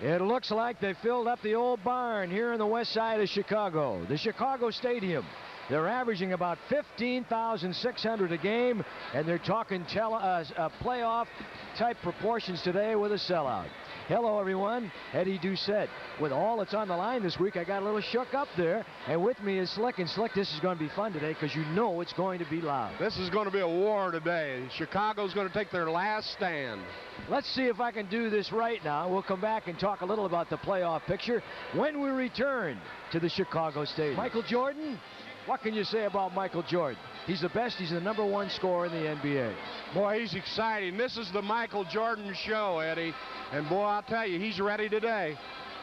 It looks like they filled up the old barn here in the west side of Chicago, the Chicago Stadium. They're averaging about 15,600 a game, and they're talking playoff type proportions today with a sellout. Hello, everyone. Eddie Doucette. With all that's on the line this week, I got a little shook up there. And with me is Slick. And Slick, this is going to be fun today because you know it's going to be loud. This is going to be a war today. Chicago's going to take their last stand. Let's see if I can do this right now. We'll come back and talk a little about the playoff picture when we return to the Chicago Stadium. Michael Jordan, what can you say about Michael Jordan? He's the best. He's the #1 scorer in the NBA. Boy, he's exciting. This is the Michael Jordan show, Eddie. And boy, I'll tell you, he's ready today.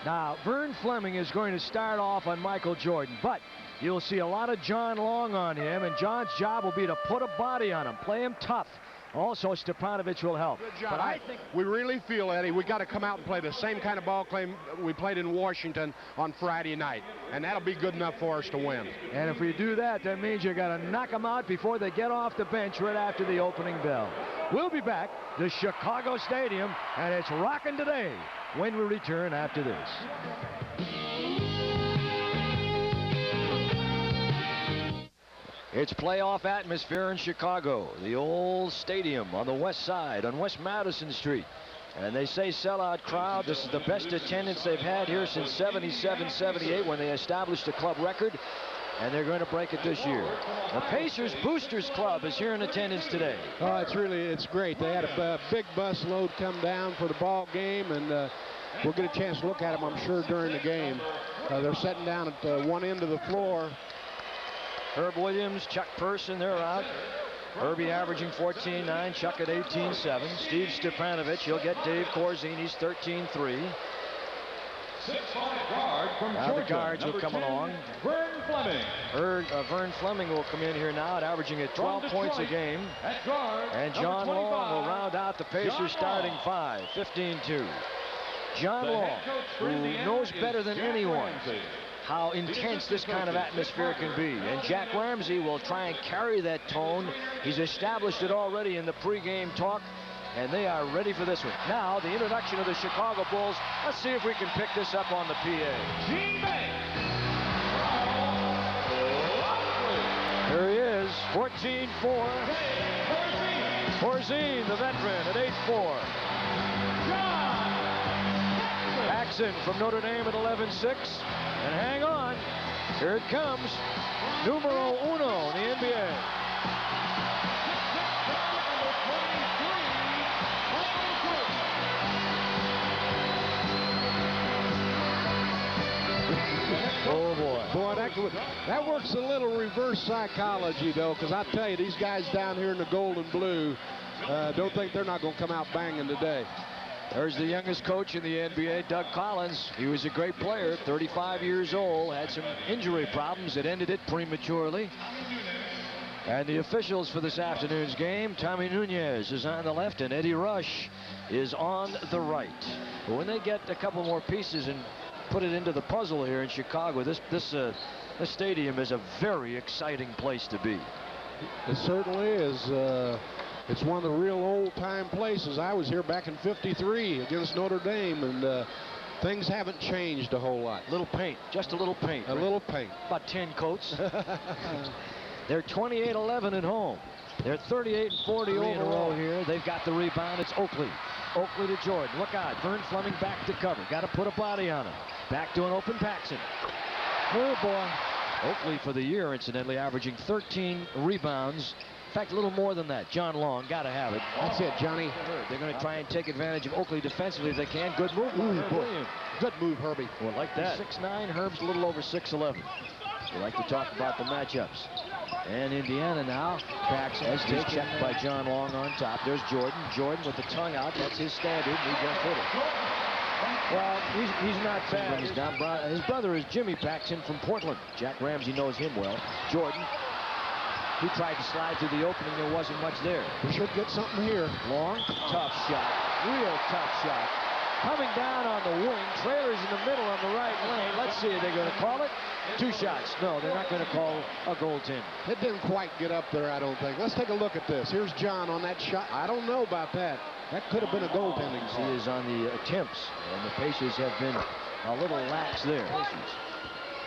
Now, Vern Fleming is going to start off on Michael Jordan, but you'll see a lot of John Long on him, and John's job will be to put a body on him, play him tough. Also, Stepanovic will help. Good job. But I think we really feel, Eddie, we got to come out and play the same kind of ball game we played in Washington on Friday night, and that'll be good enough for us to win. And if we do that, that means you got to knock them out before they get off the bench right after the opening bell. We'll be back to Chicago Stadium, and it's rocking today when we return after this. It's playoff atmosphere in Chicago, the old stadium on the west side, on West Madison Street. And they say sellout crowd. This is the best attendance they've had here since 77-78 when they established a club record. And they're going to break it this year. The Pacers Boosters Club is here in attendance today. Oh, it's great. They had a big bus load come down for the ball game, and we'll get a chance to look at them, I'm sure, during the game. They're sitting down at one end of the floor. Herb Williams, Chuck Person, they're out. Herbie averaging 14-9, Chuck at 18-7. Steve Stepanovic, he'll get Dave Corzini's 13-3. Now the guards will come along. Vern Fleming. Vern Fleming will come in here now, averaging at 12 points a game. And John Long will round out the Pacers starting five, 15-2. John Long, who knows better than anyone how intense this kind of atmosphere can be. And Jack Ramsey will try and carry that tone. He's established it already in the pregame talk, and they are ready for this one. Now, the introduction of the Chicago Bulls. Let's see if we can pick this up on the PA. Here he is, 14-4. Corzine, the veteran, at 8-4. Paxson from Notre Dame at 11-6. And hang on, here it comes, numero uno in the NBA. Oh boy. Boy, that works a little reverse psychology, though, because I tell you, these guys down here in the gold and blue don't think they're not going to come out banging today. There's the youngest coach in the NBA, Doug Collins. He was a great player, 35 years old, had some injury problems that ended it prematurely. And the officials for this afternoon's game, Tommy Nunez is on the left and Eddie Rush is on the right. But when they get a couple more pieces and put it into the puzzle here in Chicago, this stadium is a very exciting place to be. It certainly is. It's one of the real old-time places. I was here back in '53 against Notre Dame, and things haven't changed a whole lot. Little paint, just a little paint. A little paint. About 10 coats. They're 28-11 at home. They're 38-40 overall here. They've got the rebound. It's Oakley. Oakley to Jordan. Look out. Vern Fleming back to cover. Got to put a body on him. Back to an open Paxson. Oh, boy. Oakley for the year, incidentally, averaging 13 rebounds. In fact, a little more than that. John Long, got to have it. That's it, Johnny. They're going to try and take advantage of Oakley defensively if they can. Good move. Good move, Herbie. Well, like that. 6'9", Herb's a little over 6'11". We like to talk about the matchups. And Indiana now. Paxson is checked by John Long on top. There's Jordan. Jordan with the tongue out. That's his standard. He just hit it. Well, he's not bad. He's down. His brother is Jimmy Paxson from Portland. Jack Ramsey knows him well. Jordan. He tried to slide through the opening. There wasn't much there. We should get something here. Long, tough shot. Real tough shot. coming down on the wing. Trailers in the middle on the right lane. Let's see, are they going to call it? 2 shots. No, they're not going to call a goaltend. It didn't quite get up there, I don't think. Let's take a look at this. Here's John on that shot. I don't know about that. That could have been a goaltending call. He is on the attempts, and the Pacers have been a little lax there.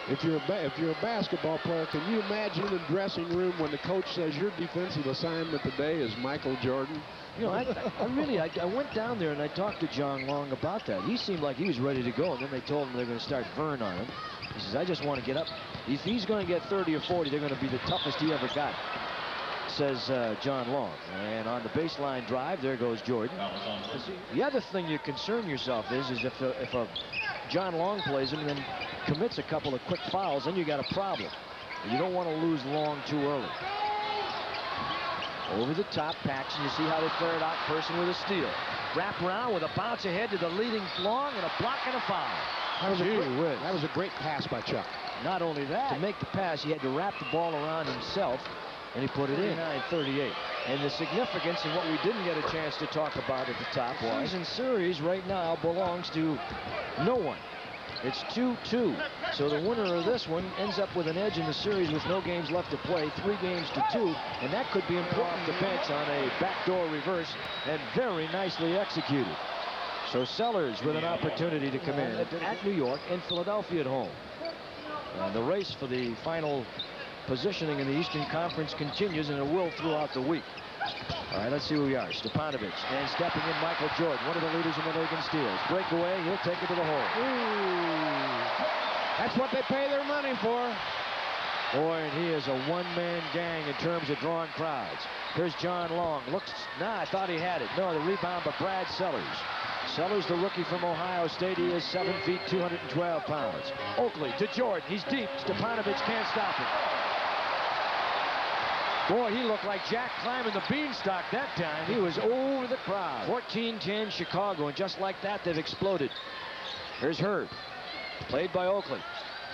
If you're a basketball player, can you imagine in the dressing room when the coach says your defensive assignment today is Michael Jordan? You know, I went down there and I talked to John Long about that. He seemed like he was ready to go, and then they told him they're going to start Vern on him. He says, I just want to get up. If he's going to get 30 or 40, they're going to be the toughest he ever got, says John Long. And on the baseline drive, there goes Jordan. The other thing you concern yourself is if a John Long plays him and then commits a couple of quick fouls, then you got a problem. You don't want to lose Long too early. Over the top, Paxson. You see how they flare it out. Person with a steal. Wrap around with a bounce ahead to the leading Long and a block and a foul. That was a great pass by Chuck. Not only that, to make the pass, he had to wrap the ball around himself, and he put it in. 39-38. And the significance and what we didn't get a chance to talk about at the top was, the season series right now belongs to no one. It's 2-2. So the winner of this one ends up with an edge in the series with no games left to play, 3 games to 2, and that could be important. The bench on a backdoor reverse, and very nicely executed. So Sellers with an opportunity to come in at New York and Philadelphia at home. And the race for the final positioning in the Eastern Conference continues, and it will throughout the week. All right, let's see who we are. Stepanovic, and stepping in Michael Jordan, one of the leaders in the league in steals. Breakaway, he'll take it to the hole. Ooh. That's what they pay their money for. Boy, and he is a one-man gang in terms of drawing crowds. Here's John Long. I thought he had it. No, the rebound by Brad Sellers. Sellers, the rookie from Ohio State. He is 7 feet, 212 pounds. Oakley to Jordan. He's deep. Stepanovic can't stop him. Boy, he looked like Jack climbing the beanstalk that time. He was over the crowd. 14-10 Chicago, and just like that, they've exploded. Here's Herb, played by Oakley.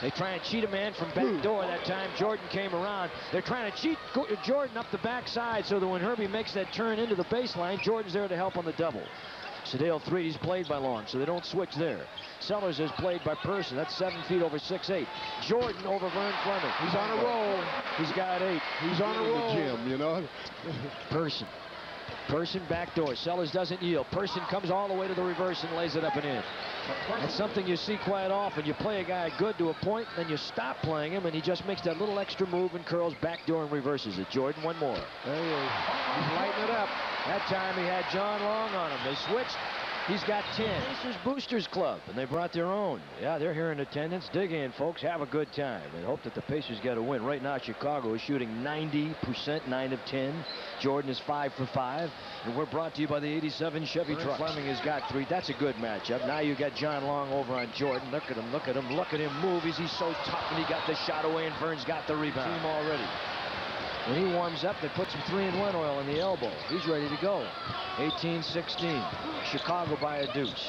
They try and cheat a man from back door that time. Jordan came around. They're trying to cheat Jordan up the backside so that when Herbie makes that turn into the baseline, Jordan's there to help on the double. Sedale 3, he's played by Long, so they don't switch there. Sellers is played by Person. That's 7 feet over 6'8". Jordan over Vern Fleming. He's on a roll. He's got 8. He's on a roll. Jim, you know. Person back door. Sellers doesn't yield. Person comes all the way to the reverse and lays it up and in. That's something you see quite often. You play a guy good to a point, then you stop playing him, and he just makes that little extra move and curls back door and reverses it. Jordan, one more. There he is. He's lighting it up. That time he had John Long on him. They switched. He's got 10. Pacers Boosters Club, and they brought their own. Yeah, they're here in attendance. Dig in, folks. Have a good time. And hope that the Pacers get a win. Right now, Chicago is shooting 90%, 9 of 10. Jordan is 5 for 5. And we're brought to you by the 87 Chevy truck. Fleming has got 3. That's a good matchup. Now you got John Long over on Jordan. Look at him, look at him, look at him move. He's so tough, and he got the shot away, and Vern's got the rebound. Team already. When he warms up, they put some 3-in-1 oil in the elbow. He's ready to go. 18-16. Chicago by a deuce.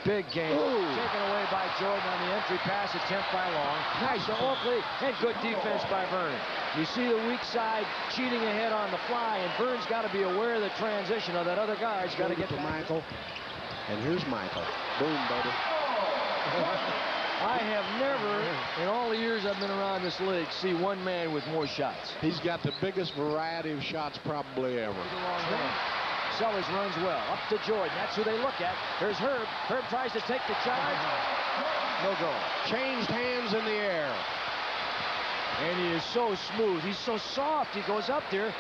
Big game. Taken away by Jordan on the entry pass attempt by Long. Nice to Oakley, and good defense by Vern. You see the weak side cheating ahead on the fly, and Vern's got to be aware of the transition, or that other guard's got to get to Michael. And here's Michael. Boom, baby. I have never, in all the years I've been around this league, see one man with more shots. He's got the biggest variety of shots probably ever. Sellers runs well. Up to Jordan. That's who they look at. Here's Herb. Herb tries to take the charge. No go. Changed hands in the air. And he is so smooth. He's so soft. He goes up there.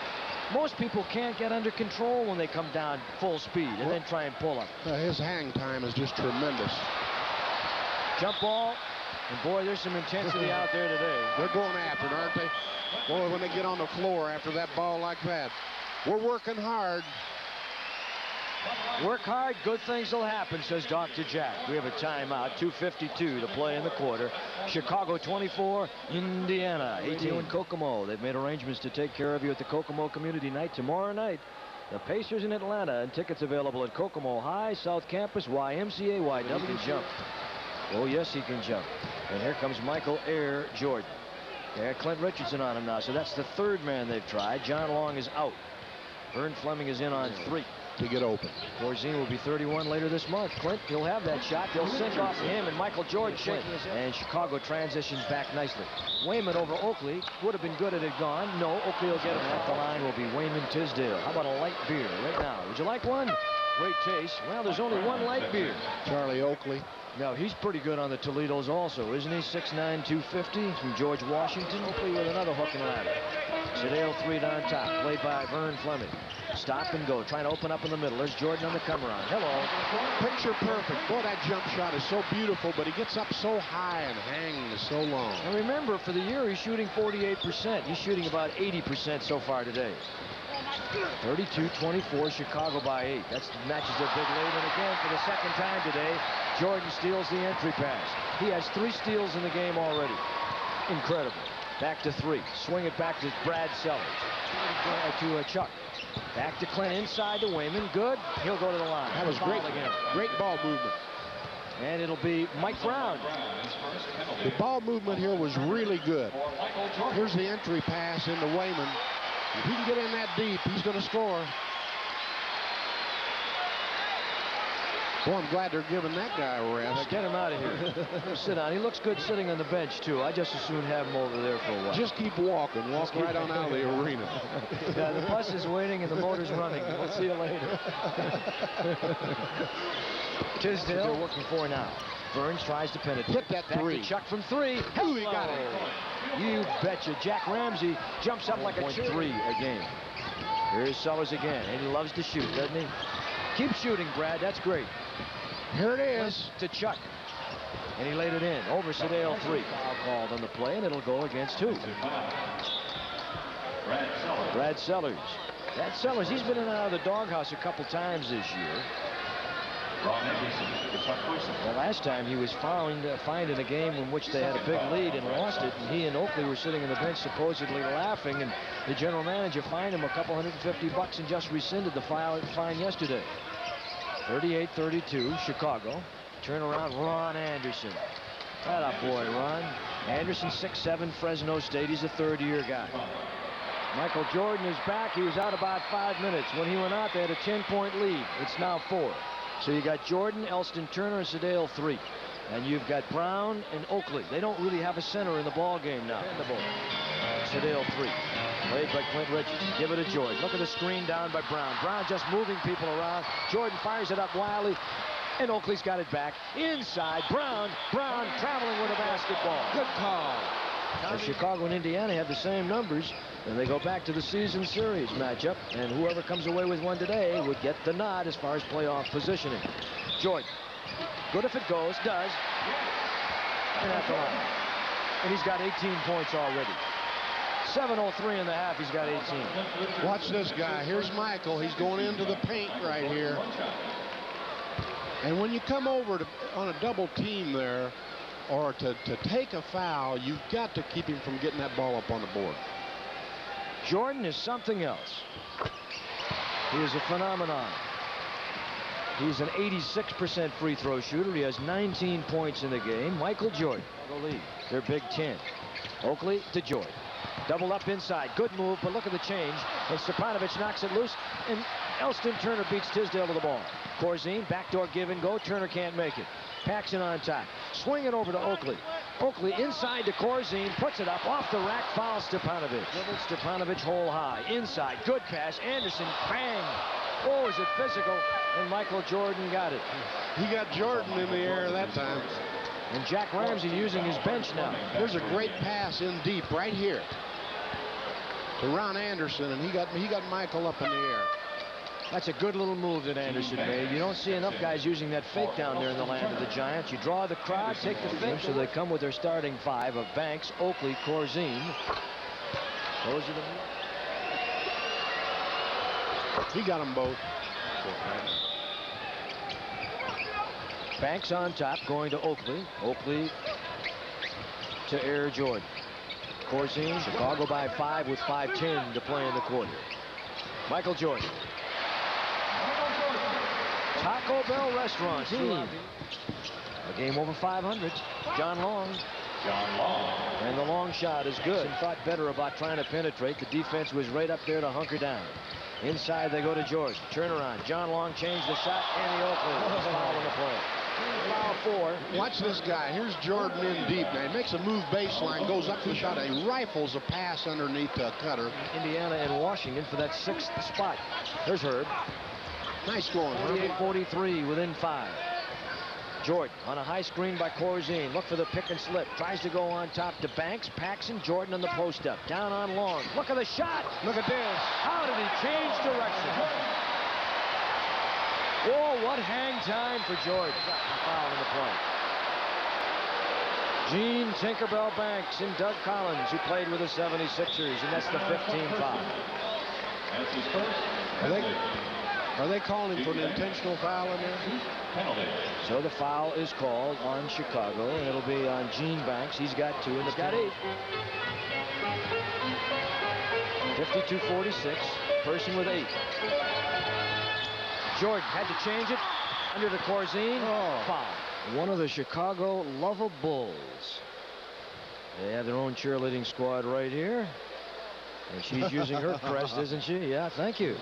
Most people can't get under control when they come down full speed and then try and pull up. His hang time is just tremendous. Jump ball, and boy, there's some intensity out there today. They're going after it, aren't they? Boy, when they get on the floor after that ball like that. We're working hard. Work hard, good things will happen, says Dr. Jack. We have a timeout, 2:52 to play in the quarter. Chicago 24, Indiana 18 in Kokomo. They've made arrangements to take care of you at the Kokomo Community Night tomorrow night. The Pacers in Atlanta, and tickets available at Kokomo High, South Campus, YMCA, YW. Jump. Oh, yes, he can jump. And here comes Michael Air Jordan. They got Clint Richardson on him now, so that's the third man they've tried. John Long is out. Vern Fleming is in on 3 to get open. Corzine will be 31 later this month. Clint, he'll have that shot. They'll sink off him, and Michael Jordan shaking his head. And Chicago transitions back nicely. Wayman over Oakley. Would have been good had it gone. No, Oakley will get it. At the line will be Wayman Tisdale. How about a light beer right now? Would you like one? Great taste. Well, there's only one light beer. Charlie Oakley. Now, he's pretty good on the Toledos also, isn't he? 6'9", 250 from George Washington. Oakley with another hook and ladder. Tisdale 3 on top, played by Vern Fleming. Stop and go, trying to open up in the middle. There's Jordan on the come around. Hello. Picture perfect. Boy, that jump shot is so beautiful, but he gets up so high and hangs so long. And remember, for the year, he's shooting 48%. He's shooting about 80% so far today. 32-24, Chicago by 8. That's matches their big lead. And again, for the second time today, Jordan steals the entry pass. He has 3 steals in the game already. Incredible. Back to 3. Swing it back to Brad Sellers. To Chuck. Back to Clint inside to Wayman. Good. He'll go to the line. That was great again. Great ball movement. And it'll be Mike Brown. The ball movement here was really good. Here's the entry pass into Wayman. If he can get in that deep, he's going to score. Boy, I'm glad they're giving that guy a rest. Get him out of here. Sit down. He looks good sitting on the bench, too. I just as soon have him over there for a while. Just keep walking. Walk right on out of the arena. Yeah, the bus is waiting and the motor's running. We'll see you later. Tisdale they're working for now. Burns tries to penetrate. Hit that 3. Chuck from 3. Ooh, he got it. You betcha. Jack Ramsey jumps up like a 3 a game. Here's Sellers again, and he loves to shoot, doesn't he? Keep shooting, Brad. That's great. Here it is. To Chuck. And he laid it in. Over Tisdale 3. Foul called on the play, and it'll go against who? Brad Sellers. Brad Sellers, he's been in and out of the doghouse a couple times this year. The last time he was fined in a game in which they had a big lead and lost it, and he and Oakley were sitting on the bench supposedly laughing, and the general manager fined him a couple $150 and just rescinded the fine yesterday. 38-32, Chicago. Turn around, Ron Anderson. That up, boy, Ron. Anderson, 6'7", Fresno State. He's a third-year guy. Michael Jordan is back. He was out about 5 minutes. When he went out, they had a 10-point lead. It's now 4. So you got Jordan, Elston Turner, and Tisdale 3. And you've got Brown and Oakley. They don't really have a center in the ball game now. Tisdale 3. Played by Clint Richards. Give it to Jordan. Look at the screen down by Brown. Brown just moving people around. Jordan fires it up wildly. And Oakley's got it back. Inside. Brown traveling with a basketball. Good call. Now, Chicago and Indiana have the same numbers. And they go back to the season series matchup. And whoever comes away with one today would get the nod as far as playoff positioning. Jordan. Good if it goes. Does. And at the line. And he's got 18 points already. 7:03 in the half. He's got 18. Watch this guy. Here's Michael. He's going into the paint right here. And when you come over on a double team there, or to take a foul, you've got to keep him from getting that ball up on the board. Jordan is something else. He is a phenomenon. He's an 86% free throw shooter. He has 19 points in the game. Michael Jordan, the lead. Their Big Ten. Oakley to Jordan. Double up inside. Good move, but look at the change. And Stepanovic knocks it loose, and Elston Turner beats Tisdale to the ball. Corzine, backdoor give and go. Turner can't make it. Paxson on top. Swing it over to Oakley. Oakley inside to Corzine. Puts it up off the rack. Fouls Stepanovic. Stepanovic hole high. Inside. Good pass. Anderson. Bang. Oh, is it physical? And Michael Jordan got it. He got Jordan in the air that time. And Jack Ramsey using his bench now. There's a great pass in deep right here to Ron Anderson, and he got Michael up in the air. That's a good little move that Anderson made. You don't see enough guys using that fake down there in the land of the Giants. You draw the crowd, take the fake. So they come with their starting 5 of Banks, Oakley, Corzine. Those are the moves. He got them both. Banks on top, going to Oakley. Oakley to Air Jordan. Corzine, Chicago by 5 with 5:10 to play in the quarter. Michael Jordan. Taco Bell Restaurant. A game over 500. John Long. And the long shot is good. And thought better about trying to penetrate. The defense was right up there to hunker down. Inside they go to George. Turnaround. John Long changed the shot, and the Oakland foul on the play. Foul 4. Watch this guy. Here's Jordan in deep. Now he makes a move baseline, goes up the shot, and he rifles a pass underneath Cutter. Indiana and Washington for that 6th spot. There's Herb. Nice scoring. 48-43 within 5. Jordan on a high screen by Corzine. Look for the pick and slip. Tries to go on top to Banks. Paxson. Jordan on the post up. Down on Long. Look at the shot. Look at this. How did he change direction? Oh, what hang time for Jordan. Foul in the play. Gene Tinkerbell Banks and Doug Collins, who played with the 76ers, and that's the 15 foul. Are they calling for an intentional foul in there? So the foul is called on Chicago, and it'll be on Gene Banks. He's got 2, and he's got 8. 52-46. Person with 8. Jordan had to change it under the Corzine. Foul. One of the Chicago Lover Bulls. They have their own cheerleading squad right here. And she's using her crest, isn't she? Yeah, thank you.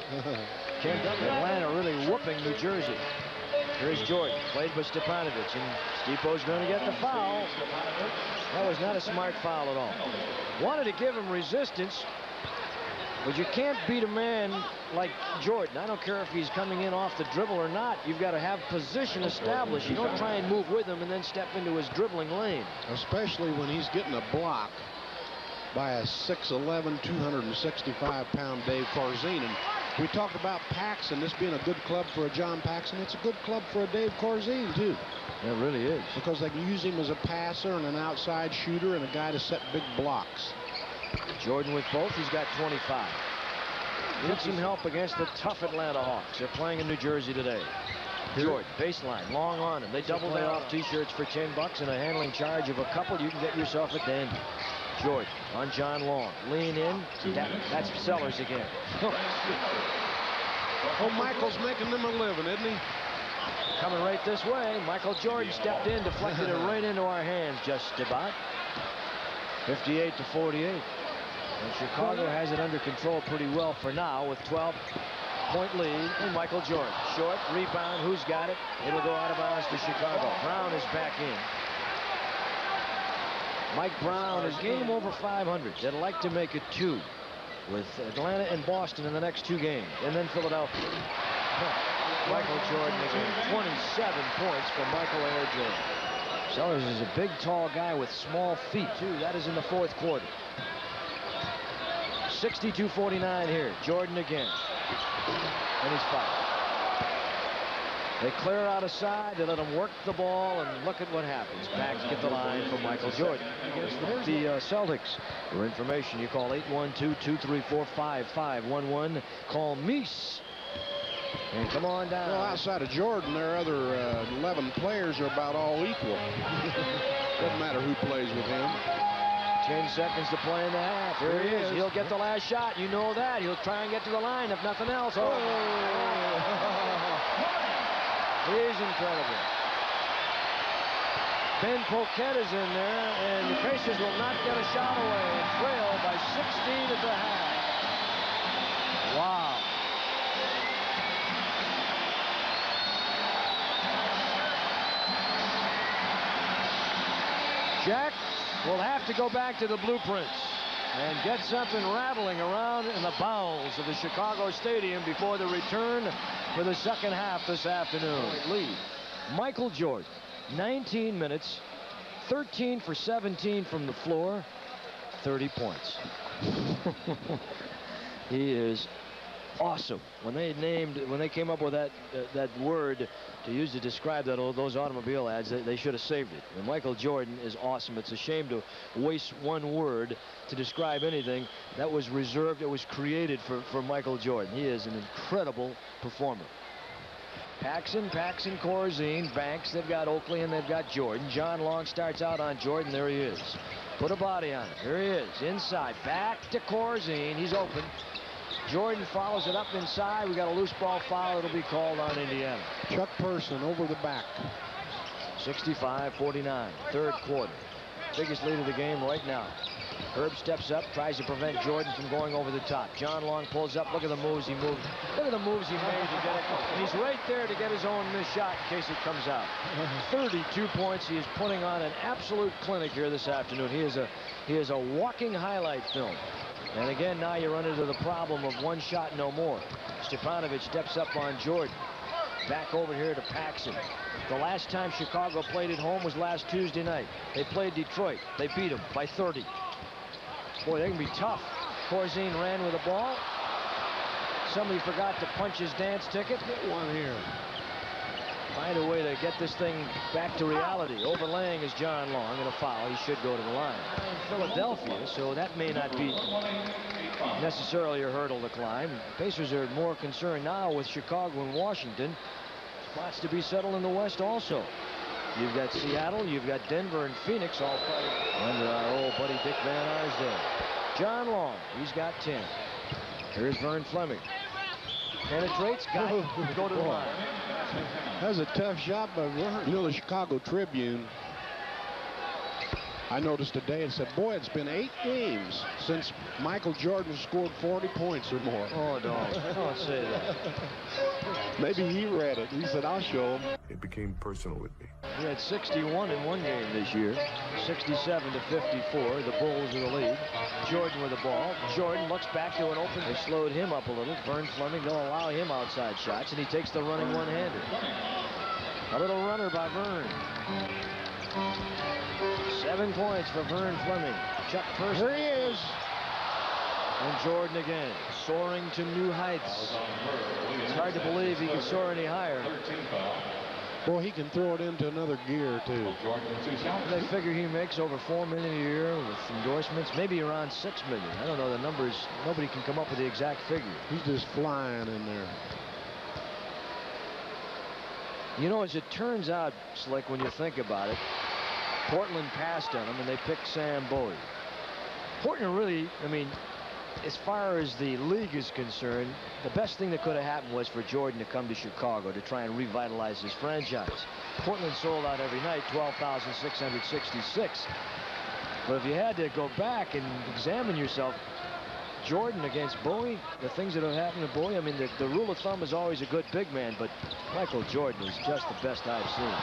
Atlanta really whooping New Jersey. Here's Jordan, played by Stepanovic, and Stipo's going to get the foul. That was not a smart foul at all. Wanted to give him resistance, but you can't beat a man like Jordan. I don't care if he's coming in off the dribble or not. You've got to have position established. You don't try and move with him and then step into his dribbling lane. Especially when he's getting a block by a 6'11", 265-pound Dave Corzine. And we talked about Paxson, this being a good club for a John Paxson. It's a good club for a Dave Corzine, too. It really is. Because they can use him as a passer and an outside shooter and a guy to set big blocks. Jordan with both. He's got 25. Needs some help against the tough Atlanta Hawks. They're playing in New Jersey today. Jordan, baseline, Long on him. They double day off T-shirts for $10 and a handling charge of a couple. You can get yourself a dandy. Jordan on John Long. Lean in. That's Sellers again. Oh, Michael's making them a living, isn't he? Coming right this way. Michael Jordan stepped in, deflected it right into our hands just about. 58-48. And Chicago has it under control pretty well for now with 12-point lead. And Michael Jordan. Short, rebound. Who's got it? It'll go out of bounds to Chicago. Brown is back in. Mike Brown is game over 500. They'd like to make it 2 with Atlanta and Boston in the next 2 games. And then Philadelphia. Michael Jordan again. 27 points for Michael Air Jordan. Sellers is a big, tall guy with small feet, too. That is in the 4th quarter. 62-49 here. Jordan again. And he's fouled. They clear out a side. They let him work the ball, and look at what happens. Backs get the line for Michael Jordan against the Celtics. For information, you call 812-234-5511. Call Meese. And come on down. Well, outside of Jordan, their other 11 players are about all equal. Doesn't matter who plays with him. 10 seconds to play in the half. Here he is. He'll get the last shot. You know that. He'll try and get to the line if nothing else. Oh. He's incredible. Ben Poquet is in there, and the Pacers will not get a shot away and trail by 16 at the half. Wow. Jack will have to go back to the blueprints and get something rattling around in the bowels of the Chicago Stadium before the return for the second half this afternoon. Lead. Michael Jordan, 19 minutes, 13 for 17 from the floor, 30 points. He is awesome. When they came up with that word to use to describe those automobile ads, they should have saved it. And Michael Jordan is awesome. It's a shame to waste one word to describe anything that was reserved. It was created for Michael Jordan. He is an incredible performer. Paxson, Corzine, Banks. They've got Oakley and they've got Jordan. John Long starts out on Jordan. There he is. Put a body on it. Here he is. Inside. Back to Corzine. He's open. Jordan follows it up inside. We got a loose ball foul. It'll be called on Indiana. Chuck Person over the back. 65-49. 3rd quarter. Biggest lead of the game right now. Herb steps up, tries to prevent Jordan from going over the top. John Long pulls up. Look at the moves he moved. Look at the moves he made to get it. And he's right there to get his own missed shot in case it comes out. 32 points. He is putting on an absolute clinic here this afternoon. He is a walking highlight film. And again, now you run into the problem of one shot, no more. Stepanovic steps up on Jordan. Back over here to Paxson. The last time Chicago played at home was last Tuesday night. They played Detroit. They beat them by 30. Boy, they can be tough. Corzine ran with the ball. Somebody forgot to punch his dance ticket. Get one here. Find a way to get this thing back to reality. Overlaying is John Long, and a foul. He should go to the line. Philadelphia, so that may not be necessarily a hurdle to climb. Pacers are more concerned now with Chicago and Washington. Spots to be settled in the West also. You've got Seattle, you've got Denver and Phoenix all fighting under our old buddy Dick Van Arsdale. John Long, he's got 10. Here's Vern Fleming. Penetrates, got it. Go to the line. That was a tough shot by Vern. You know, the Chicago Tribune, I noticed today, it said, boy, it's been 8 games since Michael Jordan scored 40 points or more. Oh, don't say that. Maybe he read it. He said, I'll show him. It became personal with me. He had 61 in one game this year. 67 to 54. The Bulls in the lead. Jordan with the ball. Jordan looks back to an open. They slowed him up a little. Vern Fleming, they'll allow him outside shots, and he takes the running one-hander. A little runner by Vern. 7 points for Vern Fleming. Chuck Person. Here he is. And Jordan again, soaring to new heights. It's hard to believe he can soar any higher. Boy, he can throw it into another gear, too. They figure he makes over $4 million a year with endorsements, maybe around $6 million. I don't know the numbers. Nobody can come up with the exact figure. He's just flying in there. You know, as it turns out, Slick, when you think about it, Portland passed on him, and they picked Sam Bowie. Portland really, I mean, as far as the league is concerned, the best thing that could have happened was for Jordan to come to Chicago to try and revitalize his franchise. Portland sold out every night, 12,666. But if you had to go back and examine yourself, Jordan against Bowie, the things that have happened to Bowie, I mean, the rule of thumb is always a good big man, but Michael Jordan is just the best I've seen.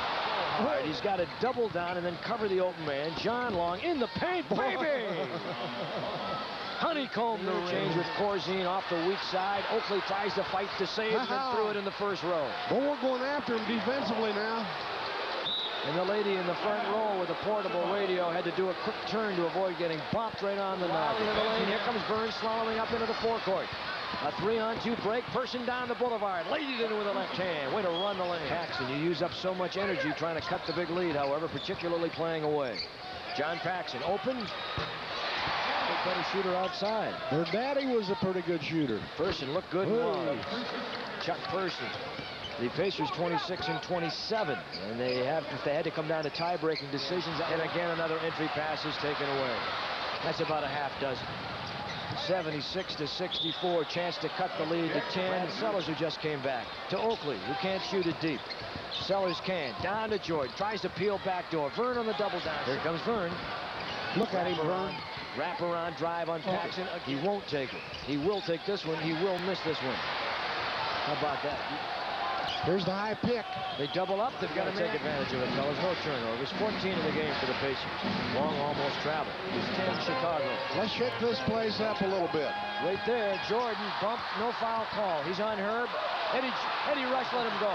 All right, he's got to double down and then cover the open man. John Long in the paint, baby! Honeycomb the change with Corzine off the weak side. Oakley tries to fight to save and threw it in the first row. Well, we're going after him defensively now. And the lady in the front row with the portable radio had to do a quick turn to avoid getting bopped right on the knob. Into the lane. Here comes Vern slaloming up into the forecourt. A 3-on-2 break. Person down the boulevard. Laid it in with the left hand. Way to run the lane. Paxson, you use up so much energy trying to cut the big lead, however, particularly playing away. John Paxson open. Better shooter outside. Their daddy was a pretty good shooter. Person looked good. Chuck Person. The Pacers 26 and 27, and if they had to come down to tie-breaking decisions, and again another entry pass is taken away. That's about a half dozen. 76 to 64, chance to cut the lead to 10. Sellers, who just came back, to Oakley, who can't shoot it deep. Sellers can. Down to Jordan. Tries to peel backdoor. Vern on the double down. Here comes Vern. Look at him, Vern. Wrap around drive on Paxson. He won't take it. He will take this one. He will miss this one. How about that? Here's the high pick. They double up. They've got to take advantage of it, fellas. No turnovers. 14 in the game for the Pacers. Long almost traveled. It's 10 Chicago. Let's shake this place up a little bit. Right there, Jordan bump, no foul call. He's on Herb. Eddie Rush let him go.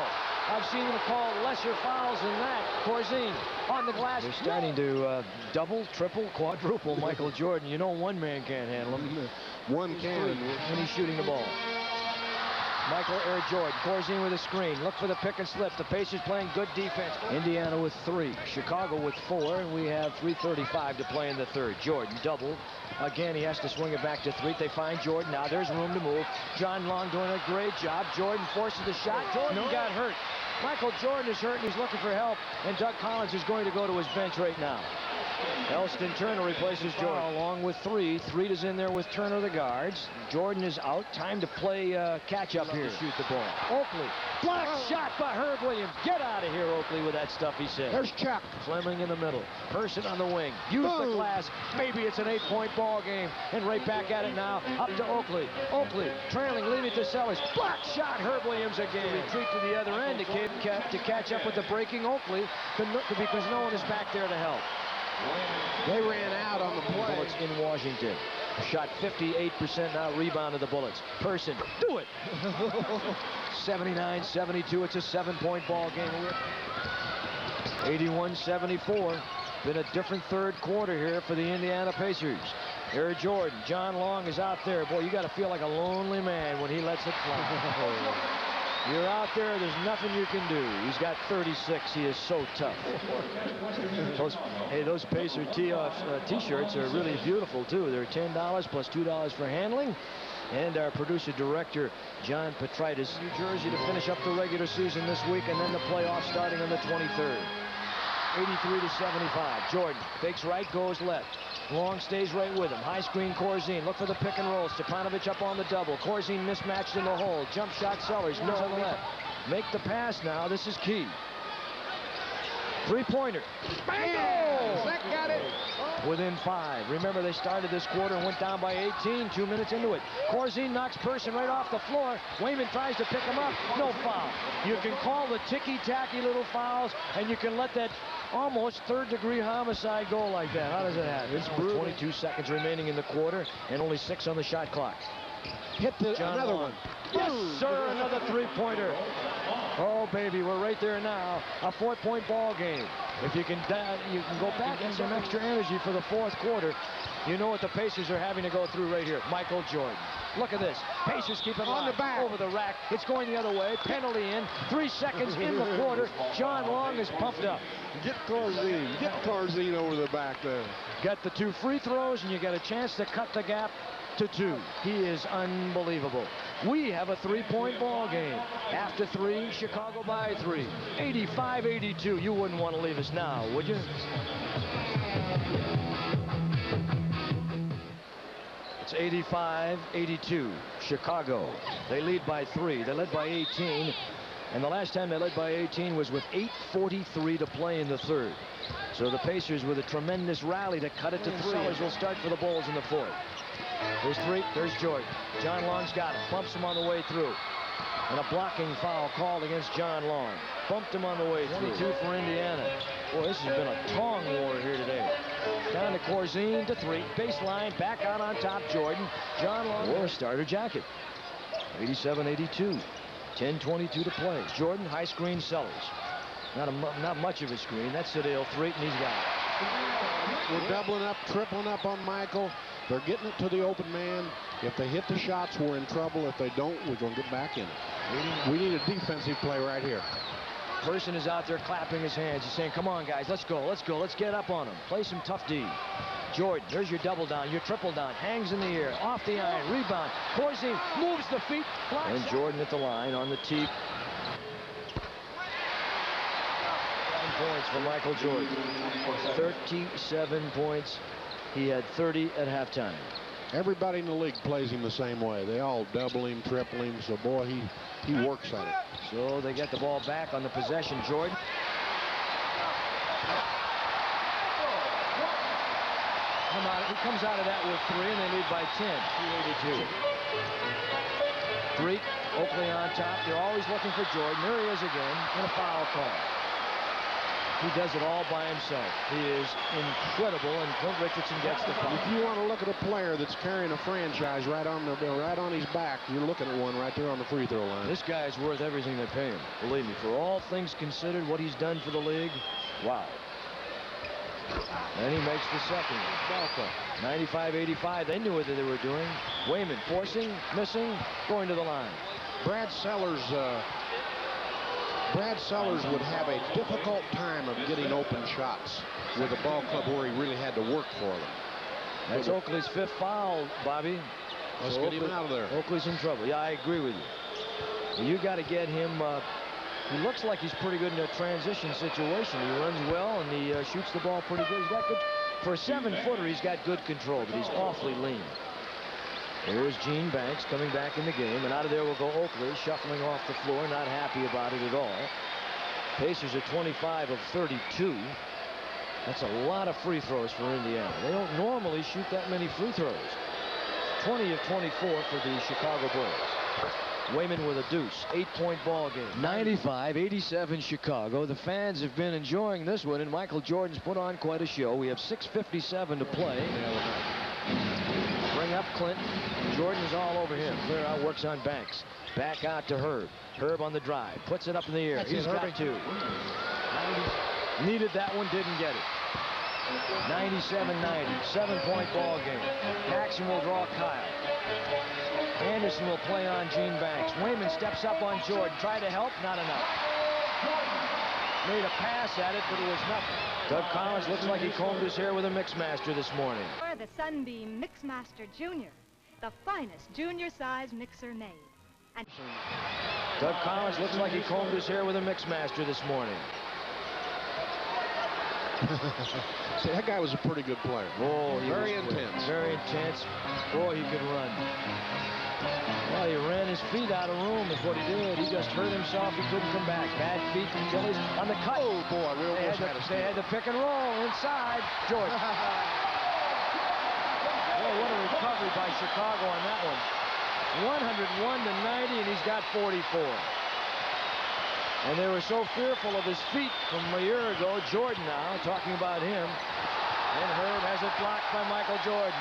I've seen him call lesser fouls than that. Corzine on the glass. They're starting to double, triple, quadruple Michael Jordan. You know one man can't handle him. One can. And he's shooting the ball. Jordan. Corzine with a screen. Look for the pick and slip. The Pacers playing good defense. Indiana with 3. Chicago with 4. And we have 3:35 to play in the third. Jordan double. Again, he has to swing it back to 3. They find Jordan. Now there's room to move. John Long doing a great job. Jordan forces the shot. Jordan got hurt. Michael Jordan is hurt and he's looking for help. And Doug Collins is going to go to his bench right now. Elston Turner replaces Jordan along with Threed. Threed is in there with Turner, the guards. Jordan is out. Time to play catch up here. To shoot the ball. Oakley. Blocked shot by Herb Williams. Get out of here, Oakley, with that stuff, he said. There's Chuck. Fleming in the middle. Person on the wing. Use the glass. Maybe it's an 8-point ball game. And right back at it now. Up to Oakley. Oakley trailing, leaving to Sellers. Blocked shot, Herb Williams again. Retreat to the other end to catch up with the breaking Oakley because no one is back there to help. They ran out on the play. Bullets in Washington. Shot 58% now, rebounded the Bullets. Person, do it! 79-72, it's a 7-point ball game. 81-74. Been a different third quarter here for the Indiana Pacers. There's Jordan. John Long is out there. Boy, you got to feel like a lonely man when he lets it fly. You're out there, there's nothing you can do. He's got 36. He is so tough. Those Pacer T-shirts are really beautiful, too. They're $10 plus $2 for handling. And our producer-director, John Petritis, New Jersey, to finish up the regular season this week, and then the playoffs starting on the 23rd. 83-75. Jordan fakes right, goes left. Long stays right with him. High screen, Corzine. Look for the pick and roll. Stepanovic up on the double. Corzine mismatched in the hole. Jump shot, Sellers. No on the left. Make the pass now. This is key. Three-pointer. Bango! Zach got it. Within 5. Remember, they started this quarter and went down by 18. 2 minutes into it. Corzine knocks Person right off the floor. Wayman tries to pick him up. No foul. You can call the ticky-tacky little fouls, and you can let that almost third-degree homicide go like that. How does it happen? It's 22 seconds remaining in the quarter and only 6 on the shot clock. Hit another one. Yes, sir, another three-pointer. Oh, baby, we're right there now. A 4-point ball game. If you can go back in some extra energy for the fourth quarter. You know what the Pacers are having to go through right here. Michael Jordan. Look at this. Pacers keep it on the back. Over the rack. It's going the other way. Penalty in. 3 seconds in the quarter. John Long is pumped up. Get Corzine. Get Corzine over the back there. Got the 2 free throws, and you got a chance to cut the gap to 2. He is unbelievable. We have a 3-point ball game. After 3, Chicago by 3. 85-82. You wouldn't want to leave us now, would you? It's 85-82. Chicago. They lead by 3. They led by 18. And the last time they led by 18 was with 8:43 to play in the third. So the Pacers with a tremendous rally to cut it to 3. Sellers will start for the Bulls in the fourth. There's 3. There's Jordan. John Long's got him. Bumps him on the way through. And a blocking foul called against John Long. Bumped him on the way through. 22 for Indiana. Boy, this has been a tong war here today. Down to Corzine to 3. Baseline. Back out on top. Jordan. John Long. Or starter jacket. 87-82. 10:22 to play. Jordan, high screen, Sellers. Not much of a screen. That's Tidale, 3, and he's got it. We're doubling up, tripling up on Michael. They're getting it to the open man. If they hit the shots, we're in trouble. If they don't, we're going to get back in it. We need a defensive play right here. Person is out there clapping his hands. He's saying, come on, guys, let's go, let's go. Let's get up on them. Play some tough D. Jordan, there's your double down, your triple down. Hangs in the air, off the iron, rebound. Corzine moves the feet. Blocks. And Jordan at the line on the tee. 7 points for Michael Jordan. 37 points. He had 30 at halftime. Everybody in the league plays him the same way. They all double him, triple him. So, boy, he works at it. So they get the ball back on the possession. Jordan. He comes out of that with 3, and they lead by 10. 282. 3. Oakley on top. They're always looking for Jordan. There he is again, and a foul call. He does it all by himself. He is incredible, and Clint Richardson gets the foul. If you want to look at a player that's carrying a franchise right on his back, you're looking at one right there on the free throw line. This guy's worth everything they pay him. Believe me, for all things considered, what he's done for the league, wow. And he makes the second. 95-85. They knew what they were doing. Wayman forcing, missing, going to the line. Brad Sellers would have a difficult time of getting open shots with a ball club where he really had to work for them. That's Oakley's 5th foul, Bobby. Let's get him out of there. Oakley's in trouble. Yeah, I agree with you. You got to get him. He looks like he's pretty good in a transition situation. He runs well and he shoots the ball pretty good. He's got good. For a 7-footer, he's got good control, but he's awfully lean. Here's Gene Banks coming back in the game, and out of there will go Oakley, shuffling off the floor, not happy about it at all. Pacers are 25 of 32. That's a lot of free throws for Indiana. They don't normally shoot that many free throws. 20 of 24 for the Chicago Bulls. Wayman with a deuce. 8-point ball game. 95-87 Chicago. The fans have been enjoying this one, and Michael Jordan's put on quite a show. We have 6:57 to play. Bring up Clint. Jordan is all over him. Clear out, works on Banks. Back out to Herb. Herb on the drive. Puts it up in the air. He's got two. Needed that one, didn't get it. 97-90. 7-point ball game. Jackson will draw Kyle. Anderson will play on Gene Banks. Wayman steps up on Jordan. Try to help, not enough. Made a pass at it, but it was nothing. Doug Collins looks like he combed his hair with a Mixmaster this morning. Or the Sunbeam Mixmaster Junior, the finest junior-size mixer made. And Doug Collins looks like he combed his hair with a Mixmaster this morning. See, that guy was a pretty good player. Oh, he very was intense. Very intense. Boy, he could run. Well, he ran his feet out of room is what he did. He just hurt himself. He couldn't come back. Bad feet from Achilles on the cut. Oh, boy. They had the pick and roll inside. Jordan. Boy, what a recovery by Chicago on that one. 101-90, and he's got 44. And they were so fearful of his feet from a year ago. Jordan now talking about him. And Herb has it blocked by Michael Jordan.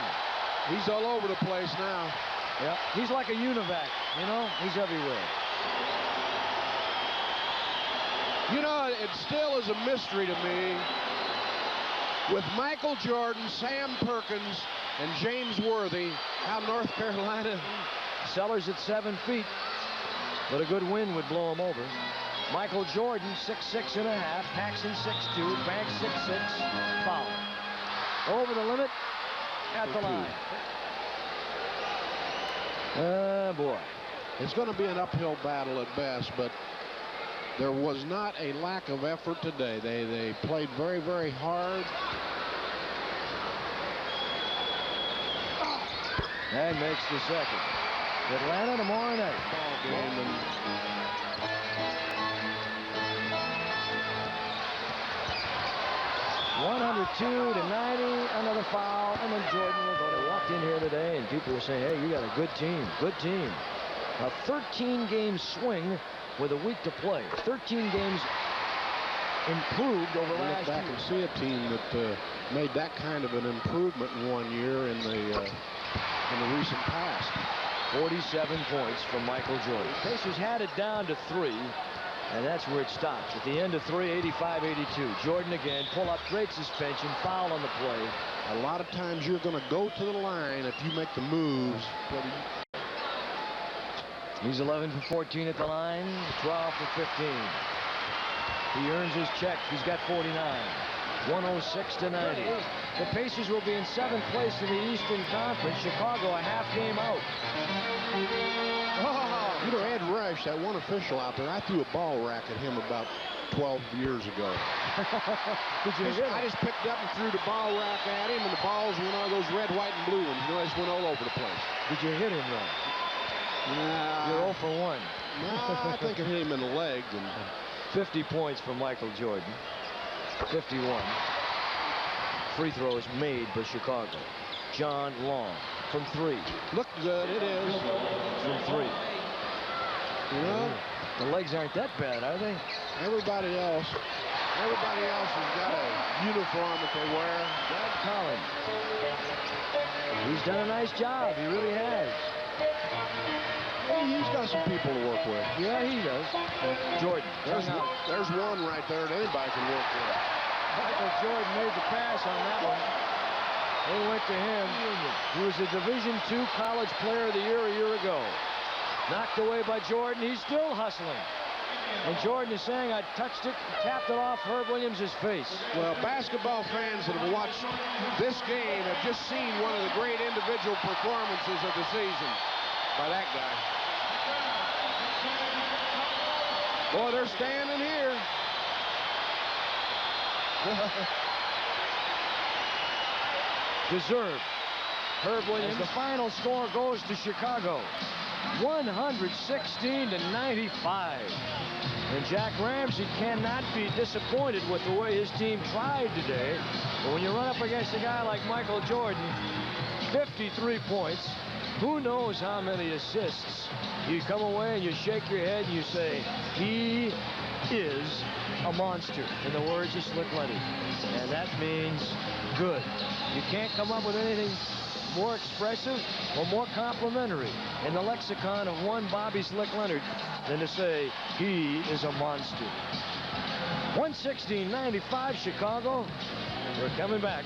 He's all over the place now. Yep. He's like a univac, you know? He's everywhere. You know, it still is a mystery to me. With Michael Jordan, Sam Perkins, and James Worthy, how North Carolina... Sellers at 7 feet. But a good wind would blow him over. Michael Jordan, 6'6.5". Paxson, 6'2". Banks, 6'6". Foul. Over the limit at the line. Boy. It's going to be an uphill battle at best, but there was not a lack of effort today. They played very, very hard. And makes the second. Atlanta tomorrow night. Ball game. And 102-90, another foul, and then Jordan will go to walked in here today, and people were saying, hey, you got a good team, good team. A 13-game swing with a week to play. 13 games improved over last year. Look back and see a team that made that kind of an improvement in 1 year in the recent past. 47 points from Michael Jordan. Pacers had it down to 3, and that's where it stops. At the end of 3, 85-82. Jordan again, pull up, great suspension, foul on the play. A lot of times you're going to go to the line if you make the moves. He's 11 for 14 at the line, 12 for 15. He earns his check. He's got 49. 106-90. The Pacers will be in 7th place in the Eastern Conference. Chicago a half game out. Oh, you know, Ed Rush, that one official out there, I threw a ball rack at him about 12 years ago. Did you hit him? I just picked up and threw the ball rack at him, and the balls went on those red, white, and blue ones. You know, they just went all over the place. Did you hit him, though? Nah. You're 0 for 1. No, I think I hit him in the leg. And 50 points for Michael Jordan. 51. Free throws made by Chicago. John Long from 3. Looked good, it is. From 3. You know, the legs aren't that bad, are they? Everybody else has got a uniform that they wear. Doug Collins. He's done a nice job. He really has. He's got some people to work with. Yeah, he does. Jordan. There's one right there that anybody can work with. Michael Jordan made the pass on that one. They went to him. He was a Division II College Player of the Year a year ago. Knocked away by Jordan. He's still hustling. And Jordan is saying, I touched it, tapped it off Herb Williams' face. Well, basketball fans that have watched this game have just seen one of the great individual performances of the season by that guy. Boy, they're standing here. deserved. Herb Williams. The final score goes to Chicago, 116-95. And Jack Ramsey cannot be disappointed with the way his team tried today. But when you run up against a guy like Michael Jordan, 53 points, who knows how many assists, you come away and you shake your head and you say, he is a monster, in the words of Slick Leonard. And that means good. You can't come up with anything more expressive or more complimentary in the lexicon of one Bobby Slick Leonard than to say he is a monster. 116-95 Chicago. We're coming back